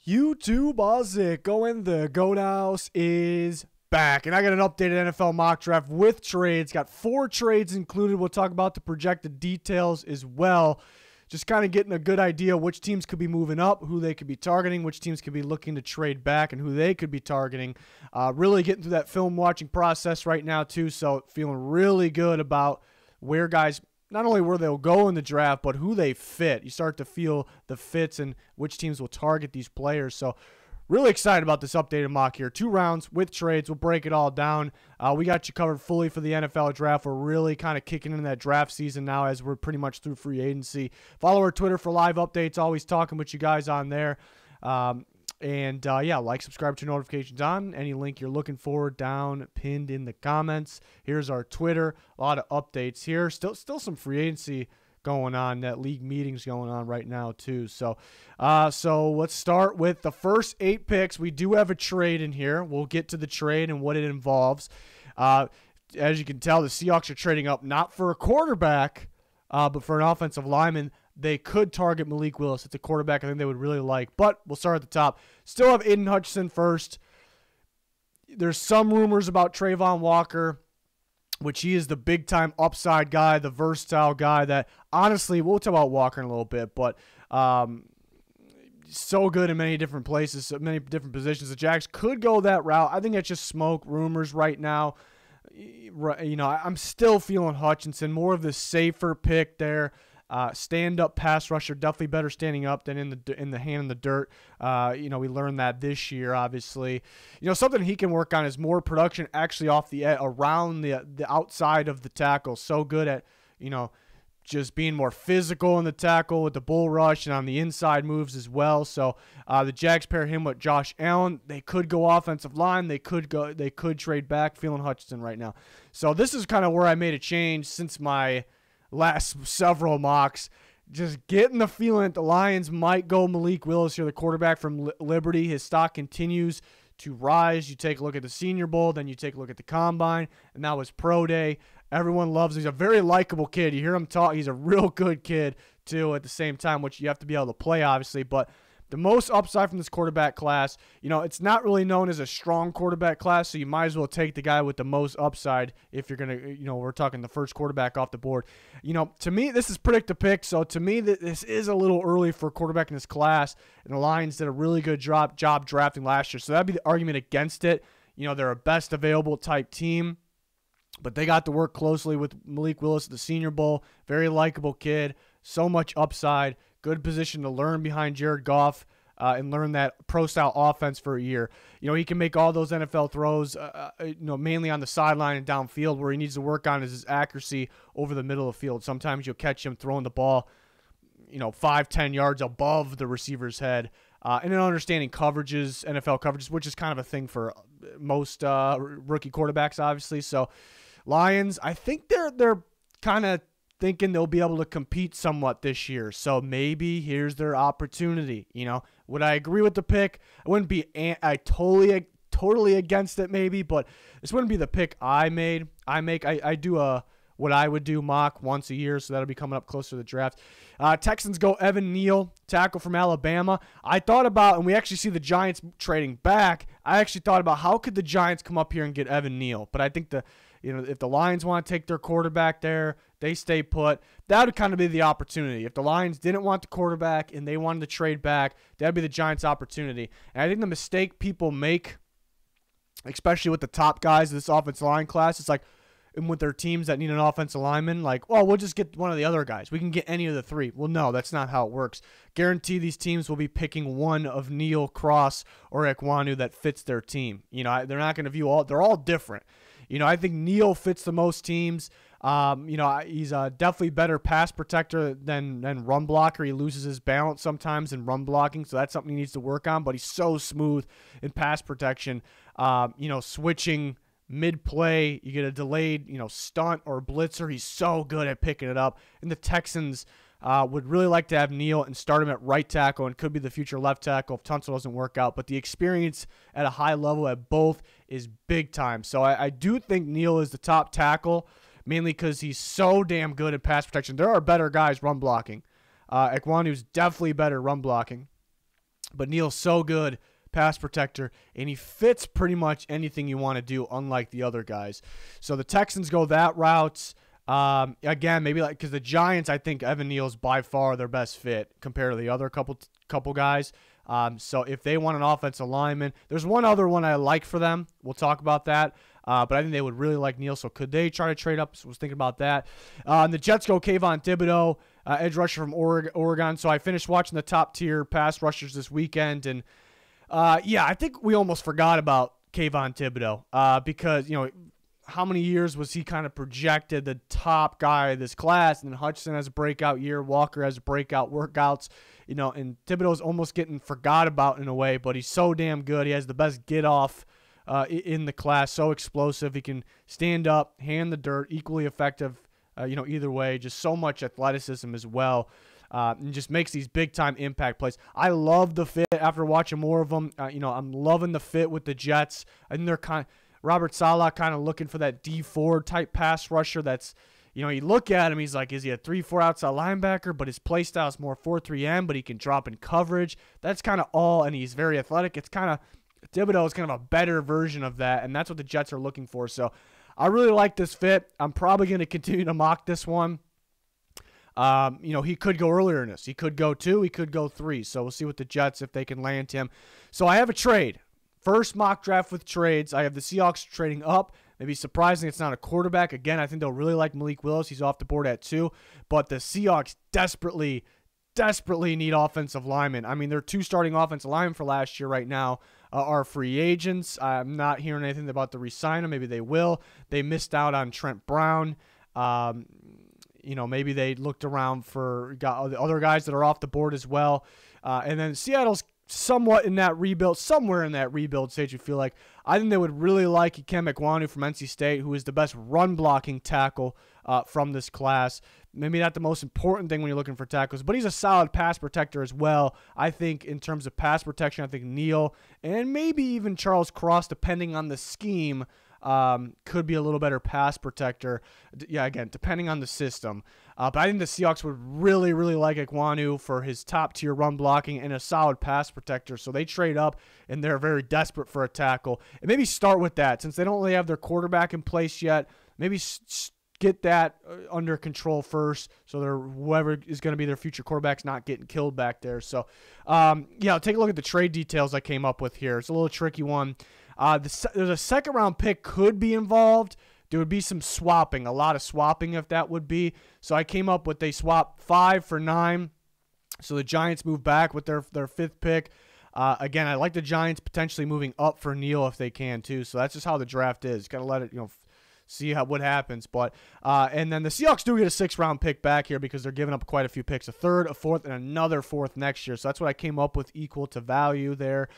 YouTube, how's it going? The Goat House is back, and I got an updated NFL mock draft with trades. Got 4 trades included. We'll talk about the projected details as well. Just kind of getting a good idea which teams could be moving up, who they could be targeting, which teams could be looking to trade back, and who they could be targeting. Really getting through that film watching process right now too, so feeling really good about where guys, not only where they'll go in the draft, but who they fit. You start to feel the fits and which teams will target these players. So really excited about this updated mock here. 2 rounds with trades. We'll break it all down. We got you covered fully for the NFL draft. We're really kind of kicking into that draft season now as we're pretty much through free agency. Follow our Twitter for live updates. Always talking with you guys on there. Yeah, like, subscribe, turn notifications on. Any link you're looking for down pinned in the comments. Here's our Twitter. A lot of updates here. Still some free agency going on. That league meetings going on right now too. So let's start with the first 8 picks. We do have a trade in here. We'll get to the trade and what it involves. As you can tell, the Seahawks are trading up not for a quarterback, but for an offensive lineman. They could target Malik Willis. It's a quarterback I think they would really like. But we'll start at the top. Still have Aiden Hutchson first. There's some rumors about Trayvon Walker, which he is the big-time upside guy, the versatile guy that, honestly, we'll talk about Walker in a little bit, but so good in many different places, so many different positions. The Jags could go that route. I think that's just smoke rumors right now. You know, I'm still feeling Hutchinson, more of the safer pick there. Stand-up pass rusher, definitely better standing up than in the hand in the dirt. You know, we learned that this year, obviously. You know, something he can work on is more production actually off the around the outside of the tackle. So good at, you know, just being more physical in the tackle with the bull rush and on the inside moves as well. So the Jags pair him with Josh Allen. They could go offensive line. They could trade back. Feeling Hutchinson right now. So this is kind of where I made a change since my last several mocks. Just getting the feeling that the Lions might go Malik Willis here, the quarterback from Liberty. His stock continues to rise. You take a look at the Senior Bowl, then you take a look at the Combine, and now his Pro Day. Everyone loves him. He's a very likable kid. You hear him talk. He's a real good kid, too, at the same time, which you have to be able to play, obviously. But the most upside from this quarterback class, you know, it's not really known as a strong quarterback class, so you might as well take the guy with the most upside if you're going to, you know, we're talking the first quarterback off the board. You know, to me, this is predict to pick, so to me, this is a little early for a quarterback in this class, and the Lions did a really good job drafting last year, so that'd be the argument against it. You know, they're a best available type team, but they got to work closely with Malik Willis at the Senior Bowl. Very likable kid, so much upside. Good position to learn behind Jared Goff and learn that pro-style offense for a year. You know, he can make all those NFL throws, you know, mainly on the sideline and downfield. Where he needs to work on is his accuracy over the middle of the field. Sometimes you'll catch him throwing the ball, you know, 5-10 yards above the receiver's head. And then understanding coverages, NFL coverages, which is kind of a thing for most rookie quarterbacks, obviously. So Lions, I think they're kind of thinking they'll be able to compete somewhat this year. So maybe here's their opportunity. You know, would I agree with the pick? I wouldn't be totally against it maybe, but this wouldn't be the pick I made. I do what I would do mock once a year, so that'll be coming up closer to the draft. Texans go Evan Neal, tackle from Alabama. I thought about, and we actually see the Giants trading back, I actually thought about how could the Giants come up here and get Evan Neal, but I think you know, if the Lions want to take their quarterback there, they stay put. That would kind of be the opportunity. If the Lions didn't want the quarterback and they wanted to trade back, that would be the Giants' opportunity. And I think the mistake people make, especially with the top guys of this offensive line class, it's like, and with their teams that need an offensive lineman, like, well, we'll just get one of the other guys. We can get any of the 3. Well, no, that's not how it works. Guarantee these teams will be picking one of Neal, Cross, or Ekwonu that fits their team. You know, they're not going to view all. They're all different. You know, I think Neal fits the most teams. You know, he's a definitely better pass protector than run blocker. He loses his balance sometimes in run blocking, so that's something he needs to work on. But he's so smooth in pass protection. You know, switching mid-play, you get a delayed, you know, stunt or blitzer. He's so good at picking it up. And the Texans would really like to have Neal and start him at right tackle and could be the future left tackle if Tunsil doesn't work out. But the experience at a high level at both is big time. So I do think Neal is the top tackle, mainly because he's so damn good at pass protection. There are better guys run blocking. Ekwonu's definitely better run blocking. But Neal's so good, pass protector, and he fits pretty much anything you want to do, unlike the other guys. So the Texans go that route. Again, maybe like because the Giants, I think Evan Neal's by far their best fit compared to the other couple guys. So if they want an offensive lineman, there's one other one I like for them. We'll talk about that. But I think they would really like Neal. So could they try to trade up? So I was thinking about that. And the Jets go Kayvon Thibodeaux, edge rusher from Oregon. So I finished watching the top tier pass rushers this weekend, and yeah, I think we almost forgot about Kayvon Thibodeaux because, you know, how many years was he kind of projected the top guy of this class? And then Hutchison has a breakout year. Walker has a breakout workouts. You know, and Thibodeau's almost getting forgot about in a way, but he's so damn good. He has the best get-off in the class. So explosive. He can stand up, hand the dirt, equally effective, you know, either way. Just so much athleticism as well. And just makes these big-time impact plays. I love the fit after watching more of them. You know, I'm loving the fit with the Jets. I think they're kind of – Robert Saleh kind of looking for that D4 type pass rusher that's, you know, you look at him, he's like, is he a 3-4 outside linebacker? But his play style is more 4-3-M, but he can drop in coverage. That's kind of all, and he's very athletic. It's kind of – Thibodeaux is kind of a better version of that, and that's what the Jets are looking for. So I really like this fit. I'm probably going to continue to mock this one. You know, he could go earlier in this. He could go 2. He could go 3. So we'll see with the Jets if they can land him. So I have a trade. First mock draft with trades. I have the Seahawks trading up. Maybe surprising it's not a quarterback. Again, I think they'll really like Malik Willis. He's off the board at 2. But the Seahawks desperately need offensive linemen. I mean, their 2 starting offensive linemen for last year right now are free agents. I'm not hearing anything about the re-sign them. Maybe they will. They missed out on Trent Brown. You know, maybe they looked around for other guys that are off the board as well. And then Seattle's somewhere in that rebuild stage, you feel like. I think they would really like Ikem Ekwonu from NC State, who is the best run-blocking tackle from this class. Maybe not the most important thing when you're looking for tackles, but he's a solid pass protector as well. I think in terms of pass protection, I think Neal and maybe even Charles Cross, depending on the scheme, could be a little better pass protector. Yeah, again, depending on the system. But I think the Seahawks would really like Ekwonu for his top-tier run blocking and a solid pass protector. So they trade up, and they're very desperate for a tackle. And maybe start with that. Since they don't really have their quarterback in place yet, maybe get that under control first so whoever is going to be their future quarterback's not getting killed back there. So, yeah, take a look at the trade details I came up with here. It's a little tricky one. There's a second-round pick could be involved. There would be some swapping, a lot of swapping if that would be. So I came up with they swap 5 for 9. So the Giants move back with their 5th pick. Again, I like the Giants potentially moving up for Neal if they can too. So that's just how the draft is. Got to let it, see what happens. But and then the Seahawks do get a 6th-round pick back here because they're giving up quite a few picks, a 3rd, a 4th, and another 4th next year. So that's what I came up with, equal to value there.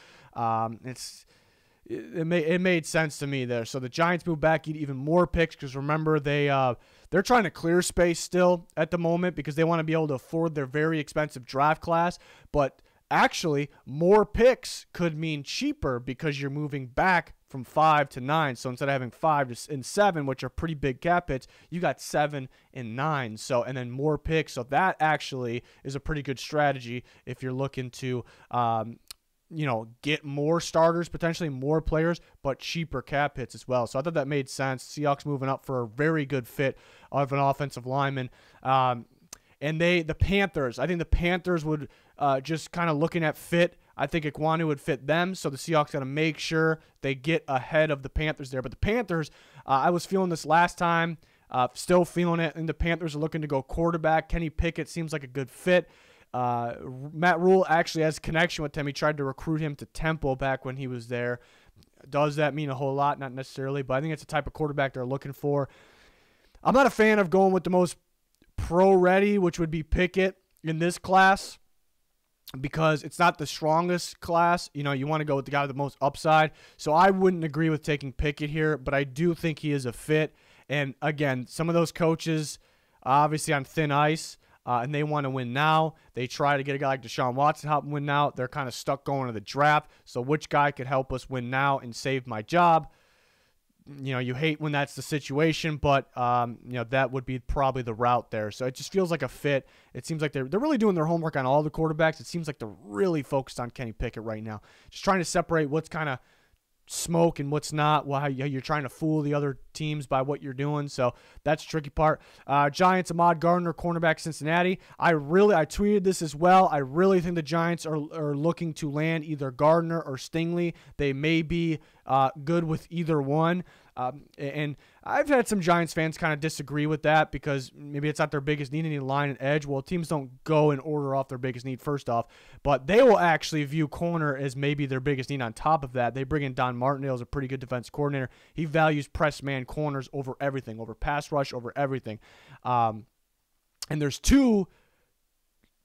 It made sense to me there. So the Giants move back, get even more picks because remember they're trying to clear space still at the moment because they want to be able to afford their very expensive draft class. But actually, more picks could mean cheaper because you're moving back from 5 to 9. So instead of having 5 and 7, which are pretty big cap hits, you got 7 and 9. So and then more picks. So that actually is a pretty good strategy if you're looking to get more starters, potentially more players, but cheaper cap hits as well. So I thought that made sense. Seahawks moving up for a very good fit of an offensive lineman. And the Panthers, I think the Panthers would just kind of looking at fit. I think Ekwonu would fit them, so the Seahawks got to make sure they get ahead of the Panthers there. But the Panthers, I was feeling this last time, still feeling it, and the Panthers are looking to go quarterback. Kenny Pickett seems like a good fit. Matt Rule actually has a connection with him. He tried to recruit him to Temple back when he was there. Does that mean a whole lot? Not necessarily, but I think it's the type of quarterback they're looking for. I'm not a fan of going with the most pro-ready, which would be Pickett in this class, because it's not the strongest class. You want to go with the guy with the most upside. So I wouldn't agree with taking Pickett here, but I do think he is a fit. And again, some of those coaches, obviously on thin ice, and they want to win now. They try to get a guy like Deshaun Watson to help them win now. They're kind of stuck going to the draft. So which guy could help us win now and save my job? you hate when that's the situation, but that would be probably the route there. So it just feels like a fit. It seems like they're really doing their homework on all the quarterbacks. It seems like they're really focused on Kenny Pickett right now, just trying to separate what's kind of smoke and what's not, how you're trying to fool the other teams by what you're doing. So that's the tricky part. Giants, Ahmad Gardner, cornerback, Cincinnati. I tweeted this as well. I really think the Giants are looking to land either Gardner or Stingley. They may be good with either one. And I've had some Giants fans kind of disagree with that because maybe it's not their biggest need, any line and edge. Well, teams don't go and order off their biggest need first off, but they will actually view corner as maybe their biggest need on top of that. They bring in Don Martindale as a pretty good defense coordinator. He values press man corners over everything, over pass rush, over everything. And there's two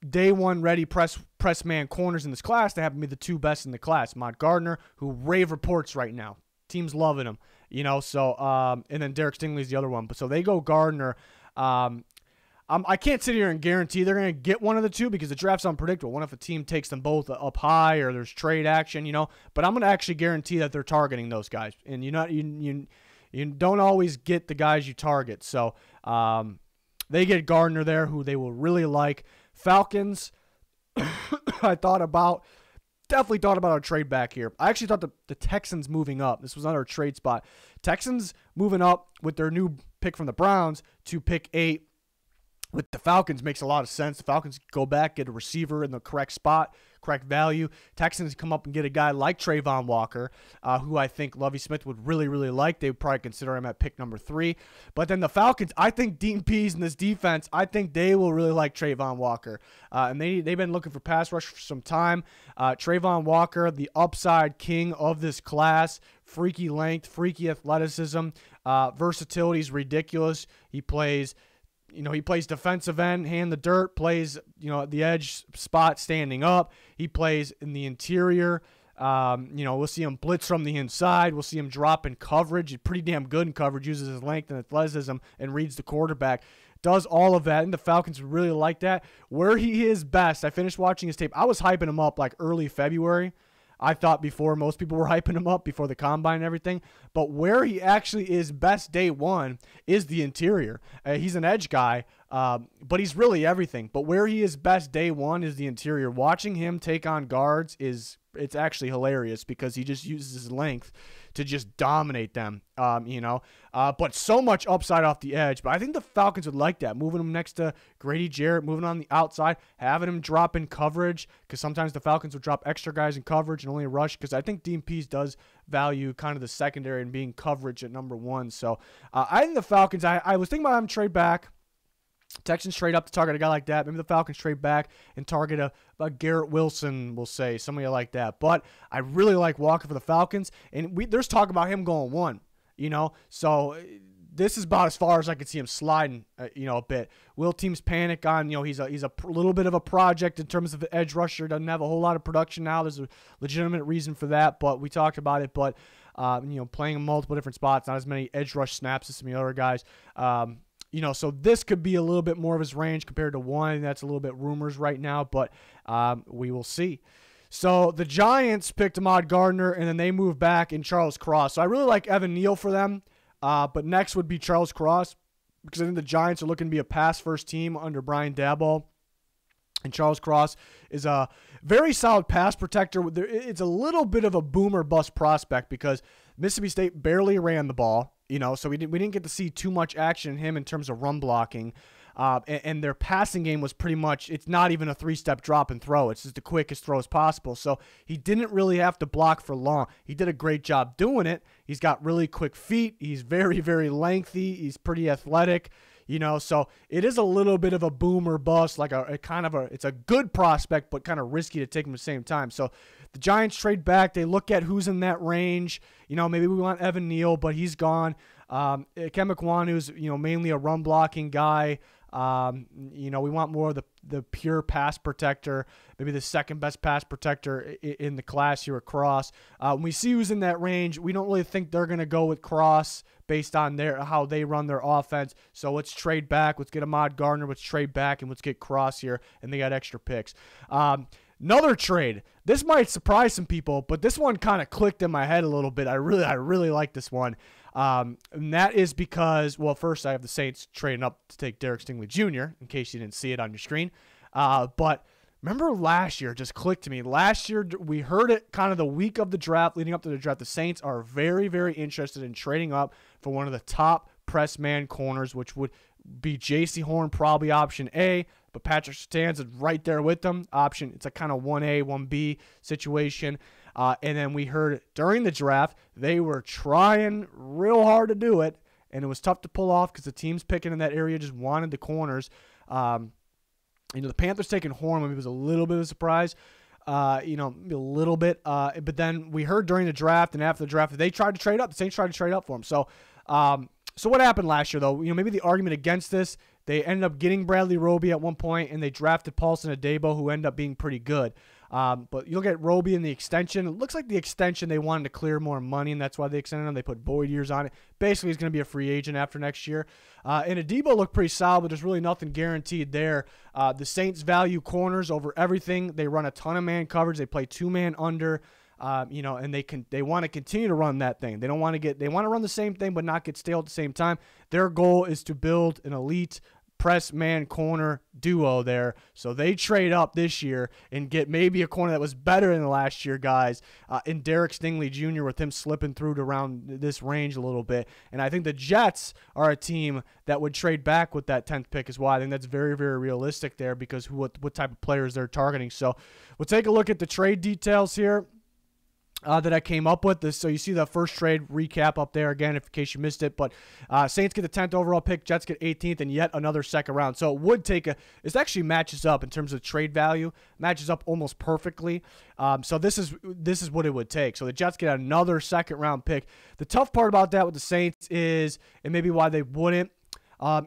day one ready press man corners in this class that happen to be the two best in the class. Ahmad Gardner, who rave reports right now. Team's loving him, so and then Derek Stingley's the other one. But so they go Gardner. I can't sit here and guarantee they're going to get one of the two because the draft's unpredictable. What if a team takes them both up high or there's trade action, But I'm going to actually guarantee that they're targeting those guys. And you don't always get the guys you target. So they get Gardner there, who they will really like. Falcons, definitely thought about our trade back here. I actually thought the Texans moving up. This was on our trade spot. Texans moving up with their new pick from the Browns to pick 8 with the Falcons makes a lot of sense. The Falcons go back, get a receiver in the correct spot, correct value. Texans come up and get a guy like Trayvon Walker, who I think Lovie Smith would really, really like. They would probably consider him at pick number 3. But then the Falcons, I think Dean Pease in this defense, I think they will really like Trayvon Walker. And they've been looking for pass rush for some time. Trayvon Walker, the upside king of this class, freaky length, freaky athleticism, versatility is ridiculous. He plays defensive end, hand the dirt, plays, at the edge spot standing up. He plays in the interior. We'll see him blitz from the inside. We'll see him drop in coverage. He's pretty damn good in coverage, uses his length and athleticism and reads the quarterback. Does all of that, and the Falcons really like that. Where he is best, I finished watching his tape. I was hyping him up like early February. I thought before most people were hyping him up before the combine and everything. But where he actually is best day one is the interior. He's an edge guy, but he's really everything. But where he is best day one is the interior. Watching him take on guards it's actually hilarious because he just uses his length to just dominate them, but so much upside off the edge. But I think the Falcons would like that, moving him next to Grady Jarrett, moving on the outside, having him drop in coverage because sometimes the Falcons would drop extra guys in coverage and only rush because I think Dean Pease does value kind of the secondary and being coverage at number 1. So I think the Falcons, I was thinking about having trade back. Texans trade up to target a guy like that. Maybe the Falcons trade back and target a Garrett Wilson, we'll say, somebody like that. But I really like Walker for the Falcons, and there's talk about him going 1, So this is about as far as I could see him sliding, a bit. Will teams panic on, he's a little bit of a project in terms of the edge rusher. Doesn't have a whole lot of production now. There's a legitimate reason for that, but we talked about it. But, playing in multiple different spots, not as many edge rush snaps as some of the other guys. So this could be a little bit more of his range compared to 1. That's a little bit rumors right now, but we will see. So the Giants picked Ahmad Gardner, and then they moved back in Charles Cross. So I really like Evan Neal for them, but next would be Charles Cross because I think the Giants are looking to be a pass-first team under Brian Daboll. And Charles Cross is a very solid pass protector. It's a little bit of a boomer bust prospect because Mississippi State barely ran the ball. So we didn't get to see too much action in him in terms of run blocking. And their passing game was pretty much, it's not even a 3-step drop and throw. It's just the quickest throw as possible. So he didn't really have to block for long. He did a great job doing it. He's got really quick feet. He's very, very lengthy. He's pretty athletic. So it is a little bit of a boom or bust, like it's a good prospect, but kind of risky to take him at the same time. So the Giants trade back. They look at who's in that range. Maybe we want Evan Neal, but he's gone. Ken McQuanu's, mainly a run blocking guy. We want more of the pure pass protector, maybe the second best pass protector in the class here at Cross. When we see who's in that range, we don't really think they're going to go with Cross based on how they run their offense. So let's trade back. Let's get Ahmad Gardner. Let's trade back and let's get Cross here. And they got extra picks. Another trade. This might surprise some people, but this one kind of clicked in my head a little bit. I really like this one. And that is because, well, first I have the Saints trading up to take Derek Stingley Jr., in case you didn't see it on your screen. But remember last year, it just clicked to me. Last year, we heard it kind of the week of the draft, leading up to the draft. The Saints are very, very interested in trading up for one of the top press man corners, which would be J.C. Horn, probably option A, but Patrick Surtain's is right there with them. Option, it's a kind of 1A, 1B situation. And then we heard during the draft, they were trying real hard to do it, and it was tough to pull off because the teams picking in that area just wanted the corners. The Panthers taking Horn maybe was a little bit of a surprise, a little bit. But then we heard during the draft and after the draft that they tried to trade up. The Saints tried to trade up for him. So what happened last year, though? Maybe the argument against this, they ended up getting Bradley Roby at one point, and they drafted Paulson Adebo, who ended up being pretty good. But you look at Roby and the extension. It looks like the extension they wanted to clear more money, and that's why they extended him. They put Boyd years on it. Basically, he's going to be a free agent after next year. And Adebo looked pretty solid, but there's really nothing guaranteed there. The Saints value corners over everything. They run a ton of man coverage. They play two-man under. And they want to continue to run that thing. They want to run the same thing but not get stale at the same time. Their goal is to build an elite press man corner duo there. So they trade up this year and get maybe a corner that was better than the last year guys in Derek Stingley Jr. with him slipping through to around this range a little bit. And I think the Jets are a team that would trade back with that 10th pick as well. I think that's very, very realistic there because what type of players they're targeting. So we'll take a look at the trade details here that I came up with. So you see the first trade recap up there again, in case you missed it. But Saints get the 10th overall pick, Jets get 18th, and yet another second round. So it would take it actually matches up in terms of trade value, matches up almost perfectly. So this is what it would take. So the Jets get another second round pick. The tough part about that with the Saints is, and maybe why they wouldn't,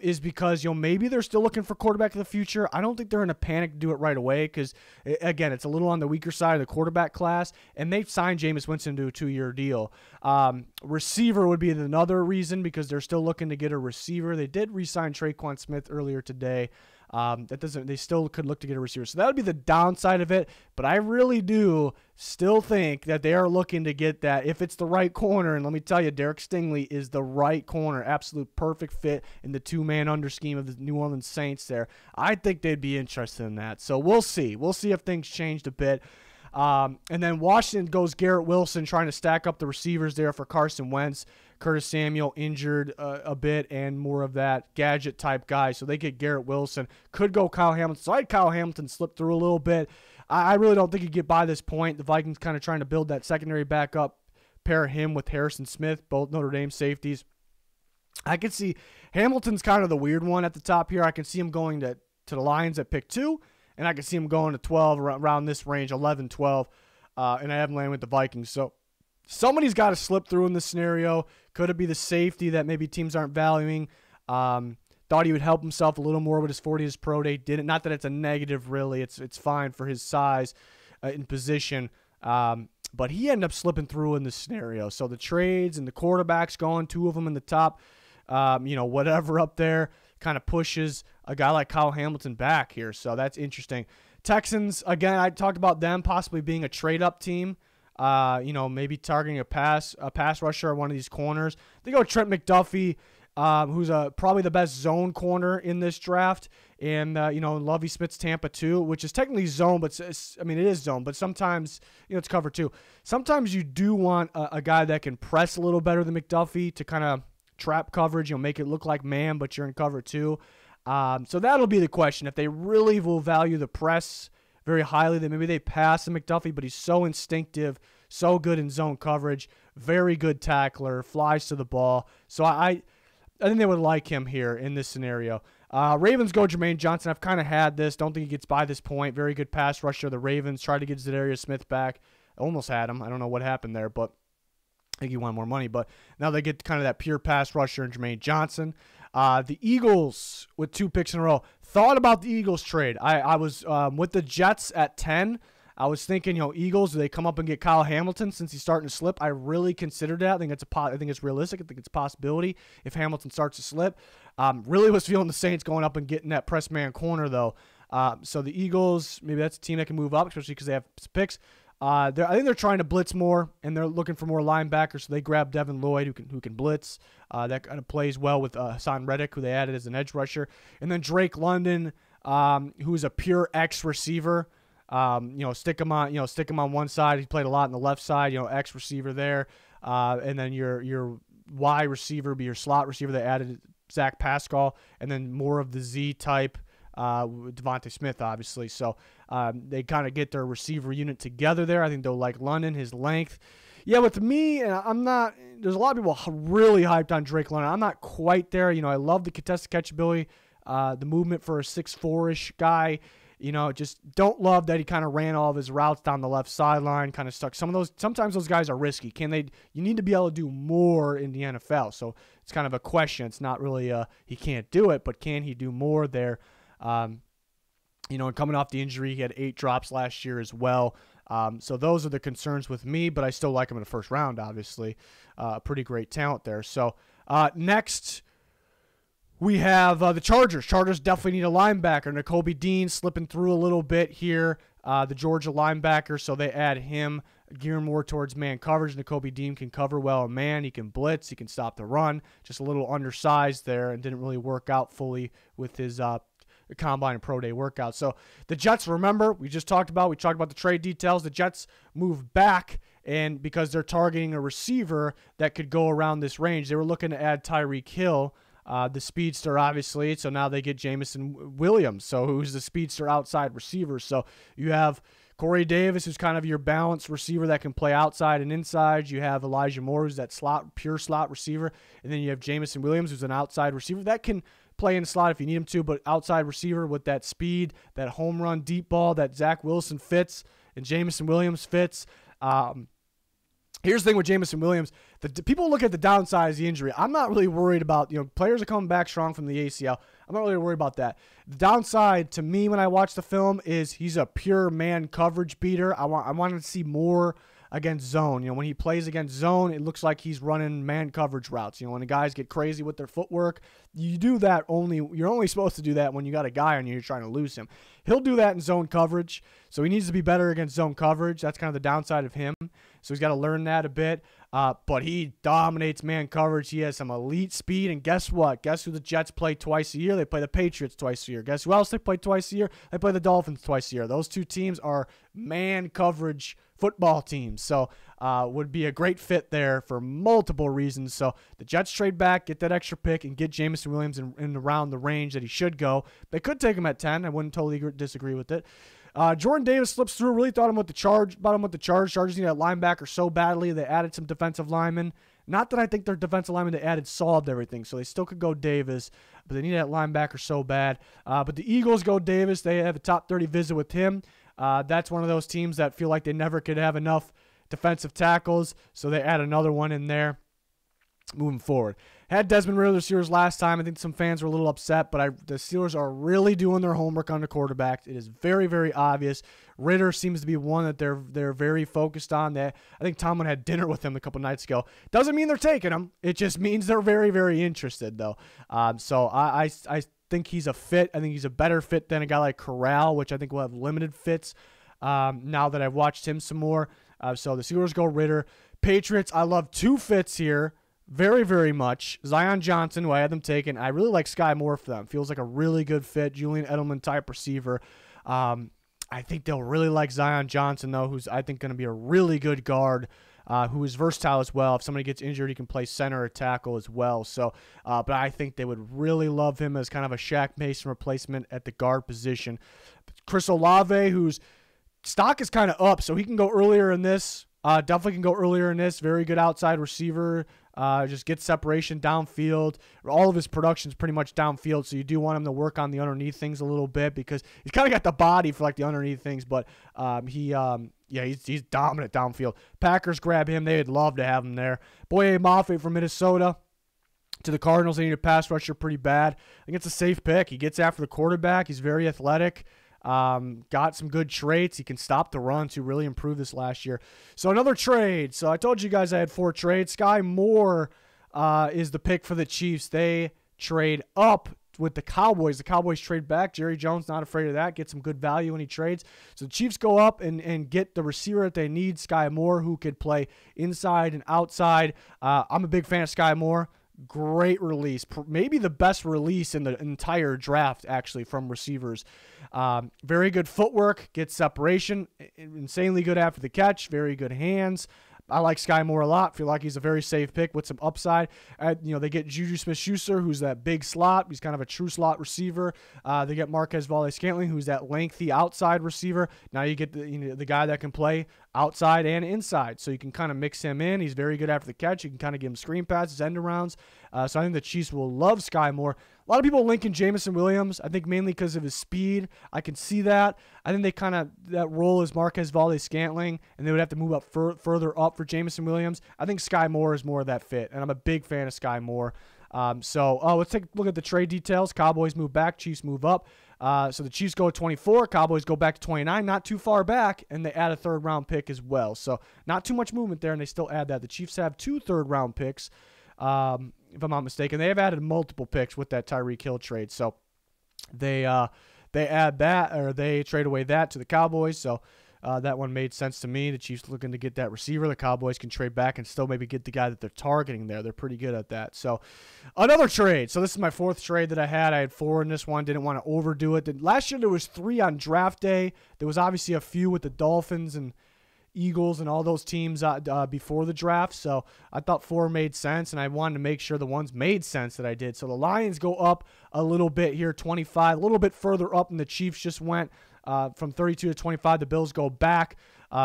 is because maybe they're still looking for quarterback of the future. I don't think they're in a panic to do it right away because, again, it's a little on the weaker side of the quarterback class, and they've signed Jameson Winston to a 2-year deal. Receiver would be another reason because they're still looking to get a receiver. They did re-sign Traquan Smith earlier today. They still could look to get a receiver. So that would be the downside of it. But I really do still think that they are looking to get that if it's the right corner. And let me tell you, Derek Stingley is the right corner. Absolute perfect fit in the two-man under scheme of the New Orleans Saints there. I think they'd be interested in that. So we'll see. We'll see if things changed a bit. And then Washington goes Garrett Wilson, trying to stack up the receivers there for Carson Wentz. Curtis Samuel injured a bit and more of that gadget-type guy. So they get Garrett Wilson. Could go Kyle Hamilton. So I had Kyle Hamilton slip through a little bit. I really don't think he'd get by this point. The Vikings kind of trying to build that secondary back up, pair him with Harrison Smith, both Notre Dame safeties. I could see Hamilton's kind of the weird one at the top here. I can see him going to the Lions at pick 2, and I can see him going to 12 around this range, 11, 12, and I have him landing with the Vikings. So somebody's got to slip through in this scenario. Could it be the safety that maybe teams aren't valuing? Thought he would help himself a little more with his 40 his pro day. Didn't. Not that it's a negative, really. It's fine for his size in position. But he ended up slipping through in this scenario. So the trades and the quarterbacks going, 2 of them in the top, whatever up there, kind of pushes a guy like Kyle Hamilton back here. So that's interesting. Texans, again, I talked about them possibly being a trade-up team. Maybe targeting a pass rusher or one of these corners. They go Trent McDuffie, who's probably the best zone corner in this draft, and Lovie Smith's Tampa too, which is technically zone, but it is zone, but sometimes it's cover too. Sometimes you do want a guy that can press a little better than McDuffie to kind of trap coverage, make it look like man, but you're in cover too. So that'll be the question. If they really will value the press very highly, then maybe they pass to McDuffie, but he's so instinctive, so good in zone coverage, very good tackler, flies to the ball. So I think they would like him here in this scenario. Ravens go Jermaine Johnson. I've kind of had this. Don't think he gets by this point. Very good pass rusher. The Ravens tried to get Zadarius Smith back. Almost had him. I don't know what happened there, but I think he wanted more money. But now they get kind of that pure pass rusher in Jermaine Johnson. The Eagles with 2 picks in a row. Thought about the Eagles trade. I was with the Jets at 10. I was thinking, Eagles, do they come up and get Kyle Hamilton since he's starting to slip? I really considered that. I think it's realistic. I think it's a possibility if Hamilton starts to slip. Really was feeling the Saints going up and getting that press man corner, though. So the Eagles, maybe that's a team that can move up, especially because they have picks. I think they're trying to blitz more, and they're looking for more linebackers, so they grab Devin Lloyd, who can blitz. That kind of plays well with Hassan Reddick, who they added as an edge rusher. And then Drake London, who is a pure X receiver. Stick him on one side. He played a lot on the left side, X receiver there. And then your Y receiver would be your slot receiver. They added Zach Pascal, and then more of the Z type, Devontae Smith, obviously. So they kind of get their receiver unit together there. I think they'll like London, his length. Yeah, with me, I'm not – there's a lot of people really hyped on Drake London. I'm not quite there. I love the contested catch ability, the movement for a 6'4"-ish guy. Just don't love that he kind of ran all of his routes down the left sideline, kind of stuck. Sometimes those guys are risky. You need to be able to do more in the NFL. So it's kind of a question. It's not really he can't do it, but can he do more there? And coming off the injury, he had 8 drops last year as well. So those are the concerns with me, but I still like him in the first round, obviously. Pretty great talent there. So next we have the Chargers. Chargers definitely need a linebacker. Nkobe Dean slipping through a little bit here, the Georgia linebacker, so they add him, gearing more towards man coverage. Nkobe Dean can cover well a man. He can blitz. He can stop the run. Just a little undersized there and didn't really work out fully with his combine and pro day workout. So the Jets, remember, we talked about the trade details. The Jets move back, and because they're targeting a receiver that could go around this range, they were looking to add Tyreek Hill, the speedster, obviously. So now they get Jameson Williams, who's the speedster outside receiver. So you have Corey Davis, who's kind of your balanced receiver that can play outside and inside. You have Elijah Moore, who's that pure slot receiver. And then you have Jameson Williams, who's an outside receiver that can play in the slot if you need him to, but outside receiver with that speed, that home run deep ball that Zach Wilson fits and Jameson Williams fits. Here's the thing with Jameson Williams. People look at the downside as the injury. I'm not really worried about, players are coming back strong from the ACL. I'm not really worried about that. The downside to me when I watch the film is he's a pure man coverage beater. I wanted to see more against zone. When he plays against zone, it looks like he's running man coverage routes. When the guys get crazy with their footwork, you're only supposed to do that when you got a guy on you, you're trying to lose him. He'll do that in zone coverage, so he needs to be better against zone coverage. That's kind of the downside of him. So he's got to learn that a bit. But he dominates man coverage. He has some elite speed. And guess what? Guess who the Jets play twice a year? They play the Patriots twice a year. Guess who else they play twice a year? They play the Dolphins twice a year. Those two teams are man coverage football teams. So would be a great fit there for multiple reasons. So the Jets trade back, get that extra pick, and get Jameson Williams in around the range that he should go. They could take him at 10. I wouldn't totally disagree with it. Jordan Davis slips through. Really thought about him with the Charge. Chargers need a linebacker so badly. They added some defensive linemen. Not that I think their defensive linemen they added solved everything, so they still could go Davis, but they need that linebacker so bad. But the Eagles go Davis. They have a top 30 visit with him. That's one of those teams that feel like they never could have enough defensive tackles, so they add another one in there moving forward. Had Desmond Ridder the Steelers last time. I think some fans were a little upset, but the Steelers are really doing their homework on the quarterback. It is very, very obvious. Ridder seems to be one that they're very focused on. That I think Tomlin had dinner with him a couple nights ago. Doesn't mean they're taking him. It just means they're very, very interested, though. So I think he's a fit. I think he's a better fit than a guy like Corral, which I think will have limited fits now that I've watched him some more. So the Steelers go Ridder. Patriots, I love 2 fits here. Very, very much. Zion Johnson, who I had them taken. I really like Sky Moore for them. Feels like a really good fit. Julian Edelman type receiver. I think they'll really like Zion Johnson, though, who's I think going to be a really good guard, who is versatile as well. If somebody gets injured, he can play center or tackle as well. So, but I think they would really love him as kind of a Shaq Mason replacement at the guard position. Chris Olave, whose stock is kind of up, so he can go earlier in this. Definitely can go earlier in this. Very good outside receiver. Just gets separation downfield. All of his production's pretty much downfield, so you do want him to work on the underneath things a little bit because he's kind of got the body for like the underneath things, but he's dominant downfield. Packers grab him. They'd love to have him there. Boye Mafe from Minnesota to the Cardinals. They need a pass rusher pretty bad. I think it's a safe pick. He gets after the quarterback. He's very athletic. Got some good traits. He can stop the run to really improve this last year. So another trade. So I told you guys I had 4 trades. Sky Moore is the pick for the Chiefs. They trade up with the Cowboys. The Cowboys trade back. Jerry Jones not afraid of that. Get some good value when he trades. So the Chiefs go up and get the receiver that they need, Sky Moore, who could play inside and outside. I'm a big fan of Sky Moore. Great release. Maybe the best release in the entire draft, actually, from receivers. Very good footwork. Gets separation. Insanely good after the catch. Very good hands. I like Sky Moore a lot. Feel like he's a very safe pick with some upside. They get Juju Smith-Schuster, who's that big slot. He's kind of a true slot receiver. They get Marquez Valdes-Scantling, who's that lengthy outside receiver. Now you get the guy that can play outside and inside, so you can kind of mix him in. He's very good after the catch. You can kind of give him screen passes, end arounds. So I think the Chiefs will love Sky Moore. A lot of people linking Jameson Williams, I think mainly because of his speed. I can see that. I think that role is Marquez Valdes-Scantling, and they would have to move up further up for Jameson Williams. I think Sky Moore is more of that fit, and I'm a big fan of Sky Moore. Let's take a look at the trade details. Cowboys move back, Chiefs move up. So the Chiefs go to 24, Cowboys go back to 29, not too far back, and they add a third-round pick as well. So not too much movement there, and they still add that. The Chiefs have 2 third-round picks, if I'm not mistaken. They have added multiple picks with that Tyreek Hill trade. So they add that, or they trade away that to the Cowboys. So that one made sense to me. The Chiefs looking to get that receiver. The Cowboys can trade back and still maybe get the guy that they're targeting there. They're pretty good at that. So another trade. So this is my 4th trade that I had. I had 4 in this one. Didn't want to overdo it. Last year there was 3 on draft day. There was obviously a few with the Dolphins and Eagles and all those teams before the draft. So I thought 4 made sense, and I wanted to make sure the ones made sense that I did. So the Lions go up a little bit here, 25, a little bit further up than the Chiefs just went. From 32 to 25, the Bills go back.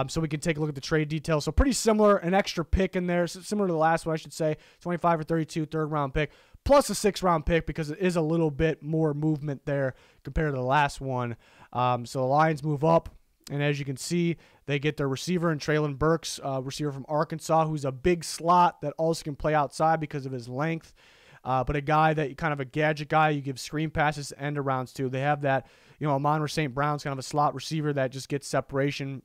So we can take a look at the trade details. So pretty similar, an extra pick in there, similar to the last one, I should say, 25 or 32, third-round pick, plus a 6th-round pick because it is a little bit more movement there compared to the last one. So the Lions move up, and as you can see, they get their receiver in Treylon Burks, receiver from Arkansas, who's a big slot that also can play outside because of his length. But a guy that kind of a gadget guy, you give screen passes, end arounds to. They have that, Amon St. Brown's kind of a slot receiver that just gets separation,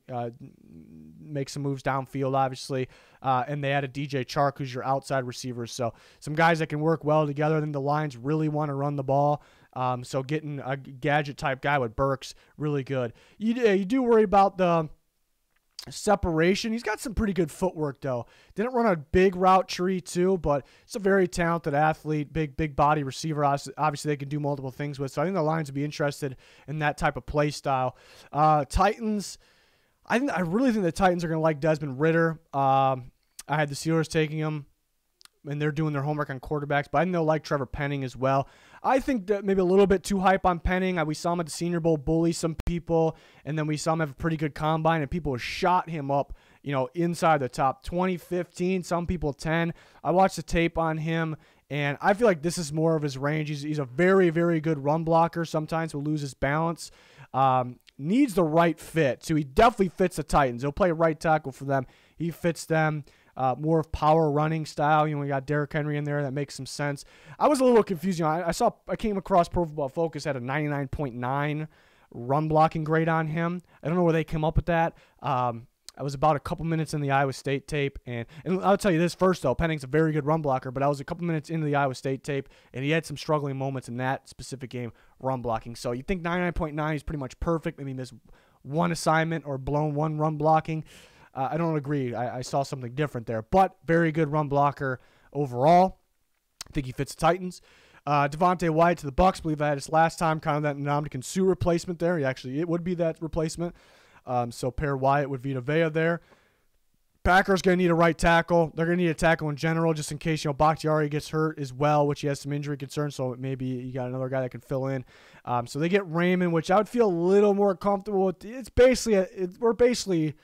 makes some moves downfield, obviously. And they added DJ Chark, who's your outside receiver. So some guys that can work well together. I think the Lions really want to run the ball. So getting a gadget type guy with Burks, really good. You do worry about the separation. He's got some pretty good footwork though. Didn't run a big route tree too, but it's a very talented athlete, big body receiver. Obviously they can do multiple things with. So I think the Lions would be interested in that type of play style. Titans, I really think the Titans are going to like Desmond Ridder. I had the Steelers taking him, and they're doing their homework on quarterbacks, but I think they'll like Trevor Penning as well. I think that maybe a little bit too hype on Penning. We saw him at the Senior Bowl bully some people, and then we saw him have a pretty good combine, and people shot him up, inside the top 20, 15, some people 10. I watched the tape on him, and I feel like this is more of his range. He's a very, very good run blocker. Sometimes will lose his balance. Needs the right fit, so he definitely fits the Titans. He'll play right tackle for them. He fits them. More of power running style. We got Derrick Henry in there. That makes some sense. I was a little confused. I came across Pro Football Focus had a 99.9 run blocking grade on him. I don't know where they came up with that. I was about a couple minutes in the Iowa State tape, and I'll tell you this first though. Penning's a very good run blocker, but I was a couple minutes into the Iowa State tape, and he had some struggling moments in that specific game run blocking. So you think 99.9 is pretty much perfect. Maybe missed one assignment or blown one run blocking. I don't agree. I saw something different there, but very good run blocker overall. I think he fits the Titans. Devontae White to the Bucks. I believe I had this last time, kind of that Ndamukong Suh replacement there. It would be that replacement. So pair Wyatt with Vita Vea there. Packers going to need a right tackle. They're going to need a tackle in general just in case, Bakhtiari gets hurt as well, which he has some injury concerns, so maybe you got another guy that can fill in. So they get Raymond, which I would feel a little more comfortable with. We're basically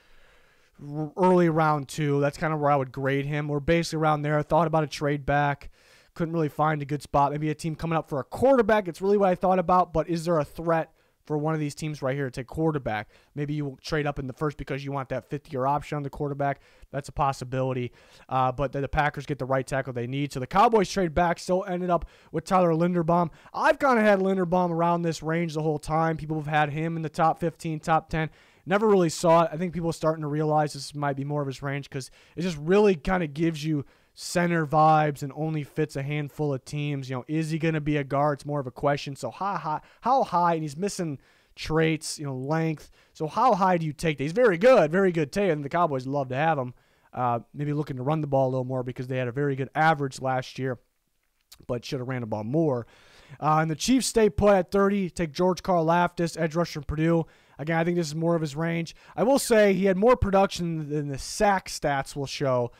early round 2. That's kind of where I would grade him. We're basically around there. I thought about a trade back. Couldn't really find a good spot. Maybe a team coming up for a quarterback. It's really what I thought about, but is there a threat for one of these teams right here to take quarterback? Maybe you will trade up in the first because you want that 50-year option on the quarterback. That's a possibility. But the Packers get the right tackle they need. So the Cowboys trade back, still ended up with Tyler Linderbaum. I've kind of had Linderbaum around this range the whole time. People have had him in the top 15, top 10. Never really saw it. I think people are starting to realize this might be more of his range because it just really kind of gives you center vibes and only fits a handful of teams. Is he going to be a guard? It's more of a question. So how high? And he's missing traits, length. So how high do you take that? He's very good tape, and the Cowboys love to have him. Maybe looking to run the ball a little more because they had a very good average last year, but should have ran the ball more. And the Chiefs stay put at 30. Take George Karlaftis, edge rusher from Purdue. Again, I think this is more of his range. I will say he had more production than the sack stats will show.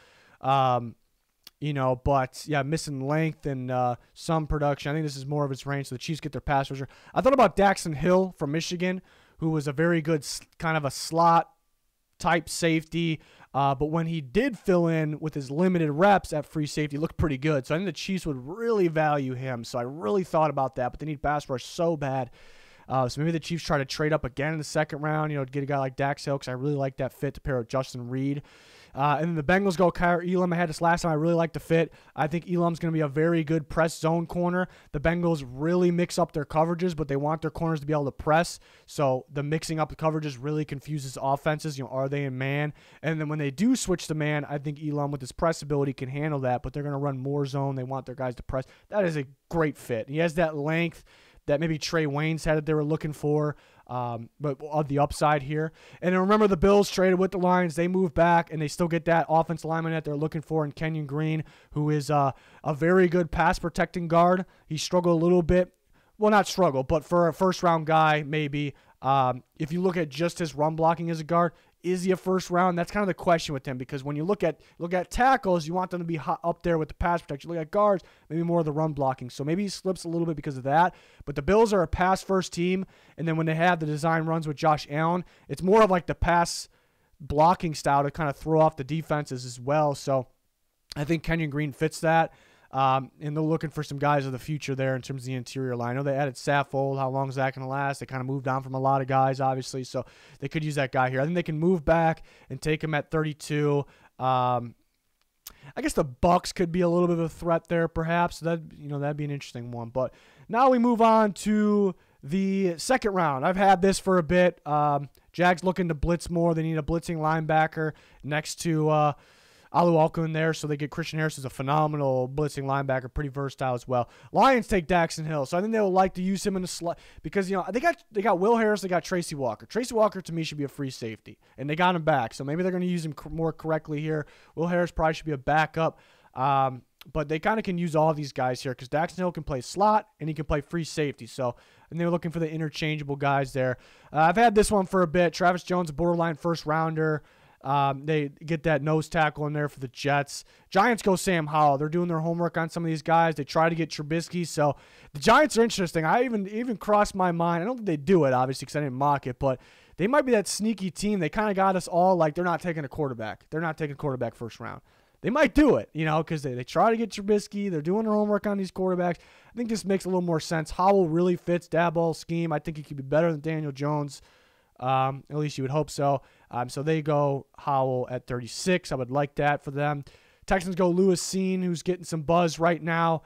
But yeah, missing length and some production. I think this is more of his range, so the Chiefs get their pass rusher. I thought about Daxton Hill from Michigan, who was a very good kind of a slot type safety. But when he did fill in with his limited reps at free safety, he looked pretty good. So I think the Chiefs would really value him. So I really thought about that, but they need pass rush so bad. So maybe the Chiefs try to trade up again in the second round, to get a guy like Dax Hill, because I really like that fit to pair with Justin Reed. And then the Bengals go Kyle Elam. I had this last time. I really like the fit. I think Elam's going to be a very good press zone corner. The Bengals really mix up their coverages, but they want their corners to be able to press. So the mixing up the coverages really confuses offenses. Are they in man? And then when they do switch to man, I think Elam with his press ability can handle that, but they're going to run more zone. They want their guys to press. That is a great fit. He has that length that maybe Trey Waynes had that they were looking for, but on the upside here. And then remember, the Bills traded with the Lions. They move back, and they still get that offensive lineman that they're looking for in Kenyon Green, who is a very good pass-protecting guard. He struggled a little bit. Well, not struggle, but for a first-round guy, maybe. If you look at just his run blocking as a guard, is he a first round? That's kind of the question with him, because when you look at tackles, you want them to be up there with the pass protection. Look at guards, maybe more of the run blocking. So maybe he slips a little bit because of that. But the Bills are a pass first team, and then when they have the design runs with Josh Allen, it's more of like the pass blocking style to kind of throw off the defenses as well. So I think Kenyon Green fits that. And they're looking for some guys of the future there in terms of the interior line. I know they added Saffold. How long is that going to last? They kind of moved on from a lot of guys, obviously, so they could use that guy here. I think they can move back and take him at 32. I guess the Bucks could be a little bit of a threat there, perhaps. That'd be an interesting one. But now we move on to the second round. I've had this for a bit. Jags looking to blitz more. They need a blitzing linebacker next to Alualco in there, so they get Christian Harris, who's a phenomenal blitzing linebacker, pretty versatile as well. Lions take Daxton Hill, so I think they will like to use him in the slot because they got Will Harris, they got Tracy Walker. Tracy Walker to me should be a free safety, and they got him back, so maybe they're going to use him more correctly here. Will Harris probably should be a backup, but they kind of can use all these guys here because Daxton Hill can play slot and he can play free safety. So, and they're looking for the interchangeable guys there. I've had this one for a bit. Travis Jones, a borderline first rounder. They get that nose tackle in there for the Jets. Giants go Sam Howell. They're doing their homework on some of these guys. They try to get Trubisky. So the Giants are interesting. I even crossed my mind. I don't think they do it, obviously, because I didn't mock it, but they might be that sneaky team. They kind of got us all like they're not taking a quarterback. They're not taking a quarterback first round. They might do it, because they try to get Trubisky. They're doing their homework on these quarterbacks. I think this makes a little more sense. Howell really fits Daboll's scheme. I think he could be better than Daniel Jones. At least you would hope so. So they go Howell at 36. I would like that for them. Texans go Lewis Seen, who's getting some buzz right now.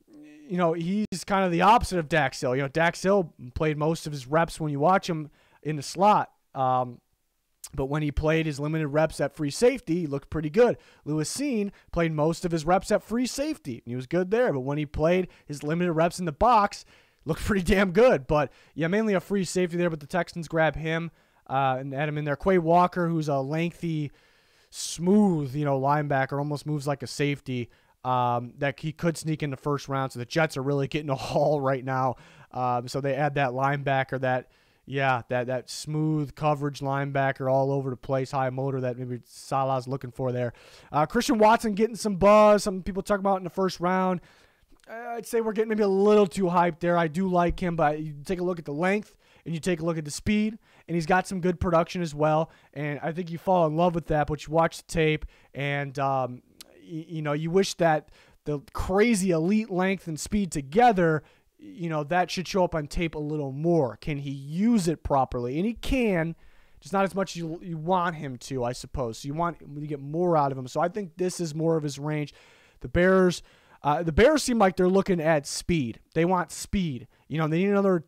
He's kind of the opposite of Dax Hill. Dax Hill played most of his reps when you watch him in the slot. But when he played his limited reps at free safety, he looked pretty good. Lewis Seen played most of his reps at free safety, and he was good there. But when he played his limited reps in the box, looked pretty damn good. But, yeah, mainly a free safety there, but the Texans grab him and add him in there. Quay Walker, who's a lengthy, smooth, linebacker, almost moves like a safety, that he could sneak in the first round. So the Jets are really getting a haul right now. So they add that linebacker that smooth coverage linebacker all over the place, high motor that maybe Salah's looking for there. Christian Watson getting some buzz. Some people talk about in the first round. I'd say we're getting maybe a little too hyped there. I do like him, but you take a look at the length and you take a look at the speed, and he's got some good production as well. And I think you fall in love with that, but you watch the tape, and you wish that the crazy elite length and speed together, that should show up on tape a little more. Can he use it properly? And he can, just not as much as you want him to, I suppose. So you want to get more out of him. So I think this is more of his range. The Bears seem like they're looking at speed. They want speed. They need another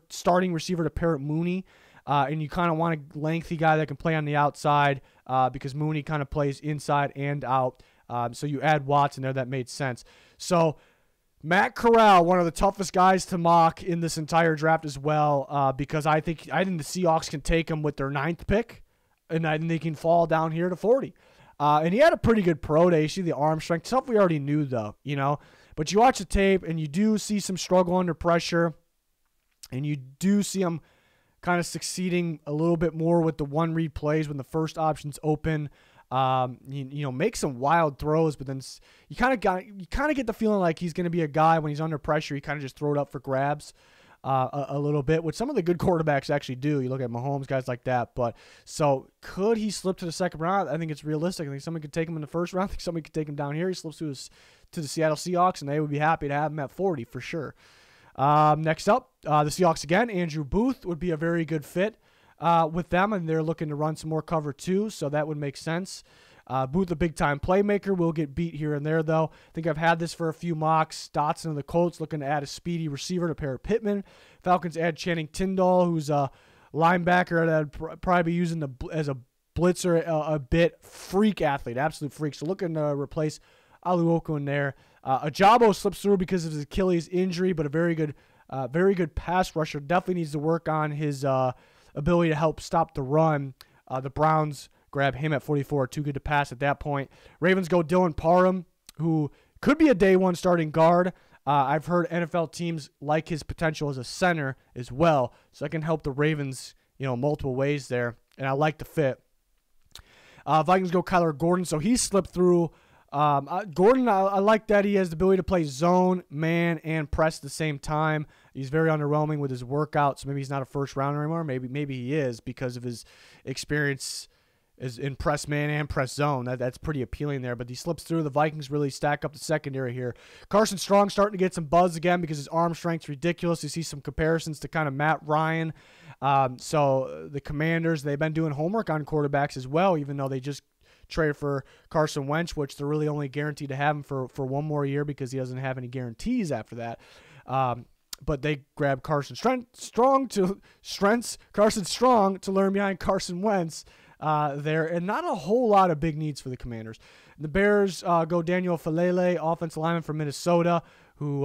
starting receiver to pair with Mooney. And you kind of want a lengthy guy that can play on the outside because Mooney kind of plays inside and out. So you add Watson there, that made sense. So Matt Corral, one of the toughest guys to mock in this entire draft as well, because I think the Seahawks can take him with their 9th pick, and I think they can fall down here to 40. And he had a pretty good pro day. You see the arm strength, stuff we already knew though, But you watch the tape, and you do see some struggle under pressure, and you do see him kind of succeeding a little bit more with the one read plays when the first option's open. Make some wild throws, but then you kind of get the feeling like he's going to be a guy when he's under pressure. He kind of just throw it up for grabs a little bit, which some of the good quarterbacks actually do. You look at Mahomes, guys like that. But so could he slip to the second round? I think it's realistic. I think somebody could take him in the first round. I think somebody could take him down here. He slips to the Seattle Seahawks, and they would be happy to have him at 40 for sure. Next up, the Seahawks again. Andrew Booth would be a very good fit with them, and they're looking to run some more cover too, so that would make sense. Booth, a big-time playmaker, will get beat here and there, though. I think I've had this for a few mocks. Dotson of the Colts looking to add a speedy receiver to pair Pittman. Falcons add Channing Tindall, who's a linebacker that would probably be using as a blitzer a bit. Freak athlete, absolute freak. So looking to replace Aluoko in there. Ajabo slips through because of his Achilles injury, but a very good pass rusher. Definitely needs to work on his ability to help stop the run. The Browns grab him at 44, too good to pass at that point. Ravens go Dylan Parham, who could be a day one starting guard. I've heard NFL teams like his potential as a center as well, so that can help the Ravens, multiple ways there, and I like the fit. Vikings go Kyler Gordon, so he slipped through. Gordon, I like that he has the ability to play zone, man, and press at the same time. He's very underwhelming with his workout, so maybe he's not a first rounder anymore. Maybe he is because of his experience as in press man and press zone. That's pretty appealing there, but he slips through. The Vikings really stack up the secondary here. Carson Strong starting to get some buzz again because his arm strength's ridiculous. You see some comparisons to kind of Matt Ryan. So the Commanders, they've been doing homework on quarterbacks as well, even though they just traded for Carson Wentz, which they're really only guaranteed to have him for one more year because he doesn't have any guarantees after that. But they grabbed Carson Strong to learn behind Carson Wentz there, and not a whole lot of big needs for the Commanders. The Bears go Daniel Falele, offensive lineman from Minnesota, who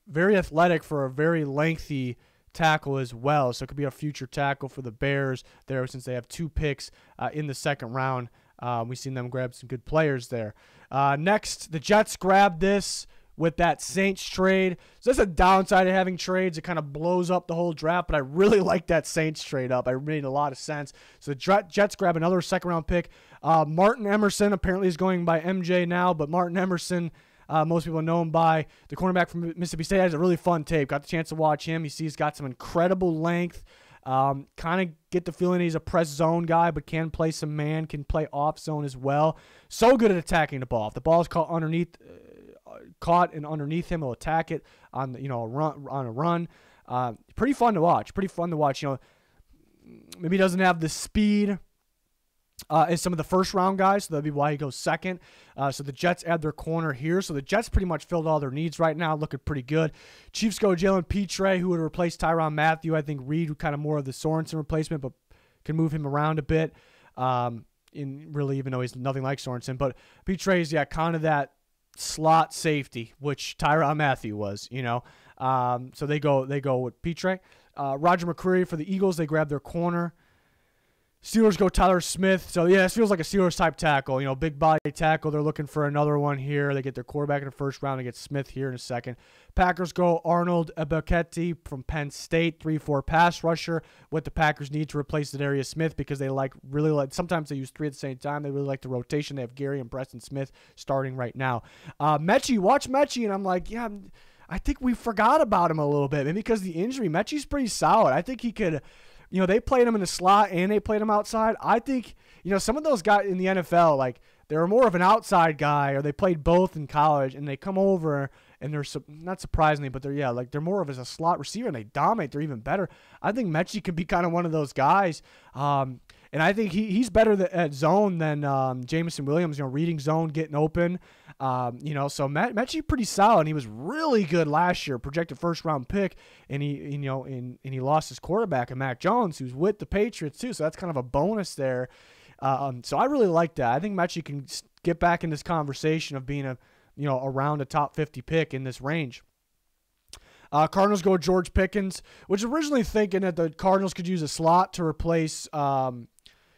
very athletic for a very lengthy tackle as well. So it could be a future tackle for the Bears there since they have 2 picks in the second round. We've seen them grab some good players there. Next, the Jets grab this with that Saints trade. So that's a downside of having trades. It kind of blows up the whole draft, but I really like that Saints trade up. It made a lot of sense. So the Jets grab another second-round pick. Martin Emerson apparently is going by MJ now, but Martin Emerson, most people know him by the cornerback from Mississippi State. Has a really fun tape. Got the chance to watch him. You see he's got some incredible length. Kind of get the feeling he's a press zone guy, but can play some man, can play off zone as well. So good at attacking the ball. If the ball is caught and underneath him, he'll attack it on a run. Pretty fun to watch. Maybe he doesn't have the speed as some of the first round guys, so that'd be why he goes second. So the Jets add their corner here. So the Jets pretty much filled all their needs right now, looking pretty good. Chiefs go Jalen Petre, who would replace Tyrann Mathieu. I think Reed kind of more of the Sorensen replacement, but can move him around a bit. Even though he's nothing like Sorensen, but Petre's kind of that slot safety, which Tyrann Mathieu was, So they go with Petre. Roger McCreary for the Eagles, they grab their corner. Steelers go Tyler Smith. So, this feels like a Steelers-type tackle. Big body tackle. They're looking for another one here. They get their quarterback in the first round. They get Smith here in a second. Packers go Arnold Ebiketie from Penn State, 3-4 pass rusher. What the Packers need to replace Zadarius Smith because they really like, sometimes they use 3 at the same time. They really like the rotation. They have Gary and Preston Smith starting right now. Mechie, watch Mechie, and I'm like, I think we forgot about him a little bit. Maybe because of the injury. Mechie's pretty solid. I think he could... they played him in the slot and they played him outside. I think, some of those guys in the NFL, they're more of an outside guy, or they played both in college, and they come over and they're not surprisingly, but they're more of as a slot receiver, and they dominate. They're even better. I think Mechie could be kind of one of those guys. And I think he's better at zone than Jameson Williams, reading zone, getting open. So Mechie pretty solid. He was really good last year, projected first-round pick, and he lost his quarterback, Mac Jones, who's with the Patriots too. So that's kind of a bonus there. So I really like that. I think Mechie can get back in this conversation of being around a top 50 pick in this range. Cardinals go George Pickens, which originally thinking that the Cardinals could use a slot to replace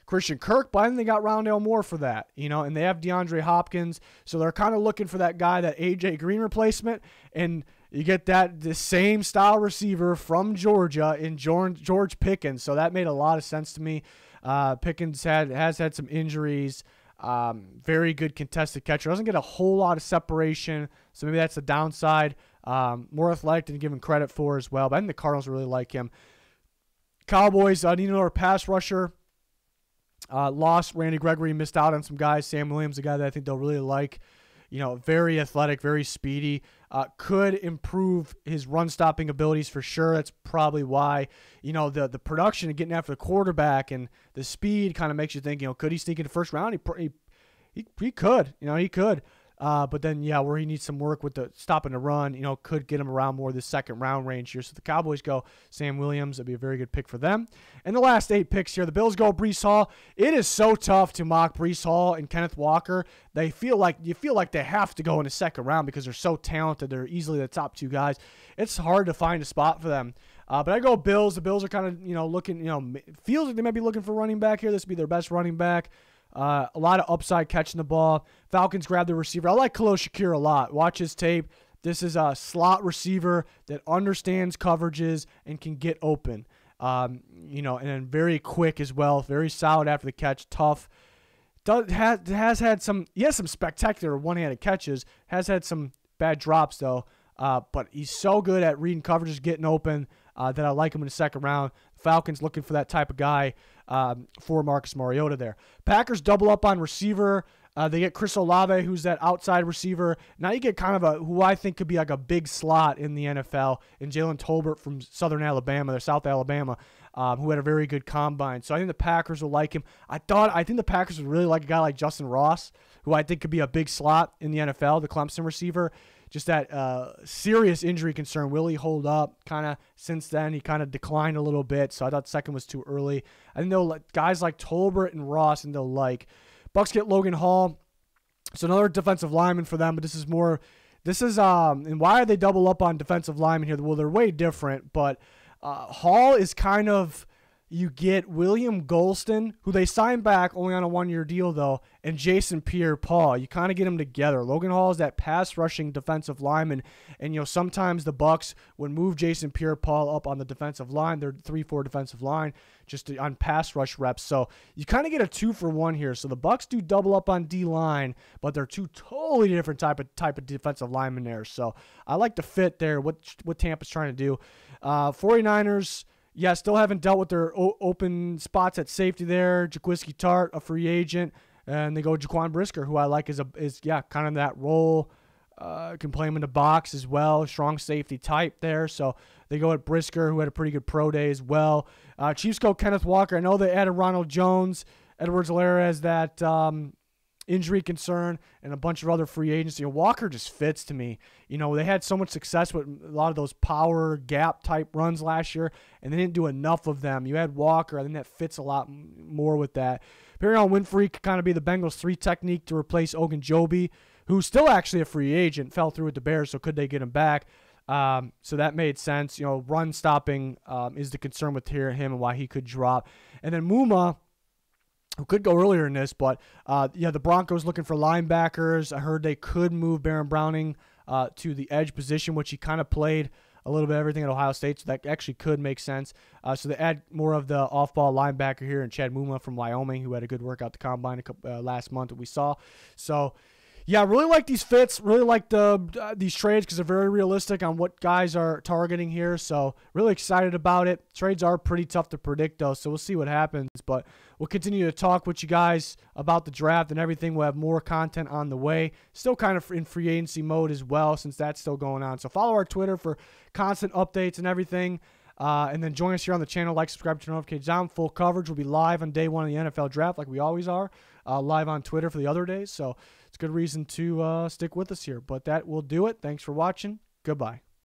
Christian Kirk, but I think they got Rondale Moore for that, and they have DeAndre Hopkins, so they're kind of looking for that guy, that A.J. Green replacement, and you get the same style receiver from Georgia in George Pickens, so that made a lot of sense to me. Pickens has had some injuries, very good contested catcher, doesn't get a whole lot of separation, so maybe that's the downside. More athletic than given credit for as well, but I think the Cardinals really like him. Cowboys need another pass rusher. Lost Randy Gregory, missed out on some guys. Sam Williams, a guy that I think they'll really like. Very athletic, very speedy. Could improve his run-stopping abilities for sure. That's probably why, the production and getting after the quarterback and the speed kind of makes you think, could he sneak into the first round? He could. He could. But then, where he needs some work with the stopping the run, could get him around more the second round range here. So the Cowboys go Sam Williams. That'd be a very good pick for them. And the last 8 picks here, the Bills go Breece Hall. It is so tough to mock Breece Hall and Kenneth Walker. You feel like they have to go in the second round because they're so talented. They're easily the top 2 guys. It's hard to find a spot for them. But I go Bills. The Bills are kind of, looking, feels like they might be looking for running back here. This would be their best running back. A lot of upside catching the ball. Falcons grab the receiver. I like Khalil Shakir a lot. Watch his tape. This is a slot receiver that understands coverages and can get open. And then very quick as well. Very solid after the catch. Tough. He has some spectacular one-handed catches. Has had some bad drops though. But he's so good at reading coverages, getting open, that I like him in the second round. Falcons looking for that type of guy for Marcus Mariota there. Packers double up on receiver. They get Chris Olave, who's that outside receiver. Now you get kind of who I think could be like a big slot in the NFL, in Jalen Tolbert from South Alabama, who had a very good combine. So I think the Packers will like him. I think the Packers would really like a guy like Justin Ross, who I think could be a big slot in the NFL, the Clemson receiver. Just that serious injury concern. Will he hold up? Kind of since then, he kind of declined a little bit, so I thought second was too early. I think they'll like guys like Tolbert and Ross, and they'll like. Bucks get Logan Hall. So another defensive lineman for them, but this is and why are they double up on defensive linemen here? Well, they're way different, but Hall is kind of, you get William Golston, who they signed back only on a 1-year deal, though, and Jason Pierre-Paul. You kind of get them together. Logan Hall is that pass-rushing defensive lineman, and, sometimes the Bucks would move Jason Pierre-Paul up on the defensive line, their 3-4 defensive line, just on pass rush reps. So you kind of get a 2-for-1 here. So the Bucks do double up on D-line, but they're 2 totally different type of defensive linemen there. So I like the fit there, what Tampa's trying to do. 49ers... still haven't dealt with their open spots at safety there. Jaquiski Tart, a free agent, and they go Jaquan Brisker, who I like is kind of that role. Can play him in the box as well. Strong safety type there. So they go at Brisker, who had a pretty good pro day as well. Chiefs go Kenneth Walker. I know they added Ronald Jones. Edwards-Helaire has that injury concern and a bunch of other free agents. Walker just fits to me. They had so much success with a lot of those power gap type runs last year, and they didn't do enough of them. You had Walker. I think that fits a lot more with that. Perrion Winfrey could kind of be the Bengals 3 technique to replace Ogunjobi, who's still actually a free agent, fell through with the Bears, so could they get him back? So that made sense. Run stopping is the concern with him and why he could drop. And then Muma, who could go earlier in this, but the Broncos looking for linebackers. I heard they could move Baron Browning to the edge position, which he kind of played a little bit of everything at Ohio State, so that actually could make sense. So they add more of the off-ball linebacker here, and Chad Muma from Wyoming, who had a good workout the combine last month that we saw. So yeah, I really like these fits. Really like these trades because they're very realistic on what guys are targeting here. So really excited about it. Trades are pretty tough to predict, though, so we'll see what happens. But we'll continue to talk with you guys about the draft and everything. We'll have more content on the way. Still kind of in free agency mode as well since that's still going on. So follow our Twitter for constant updates and everything. And then join us here on the channel. Like, subscribe, turn notifications on. Full coverage will be live on day 1 of the NFL draft like we always are. Live on Twitter for the other days. So it's a good reason to stick with us here. But that will do it. Thanks for watching. Goodbye.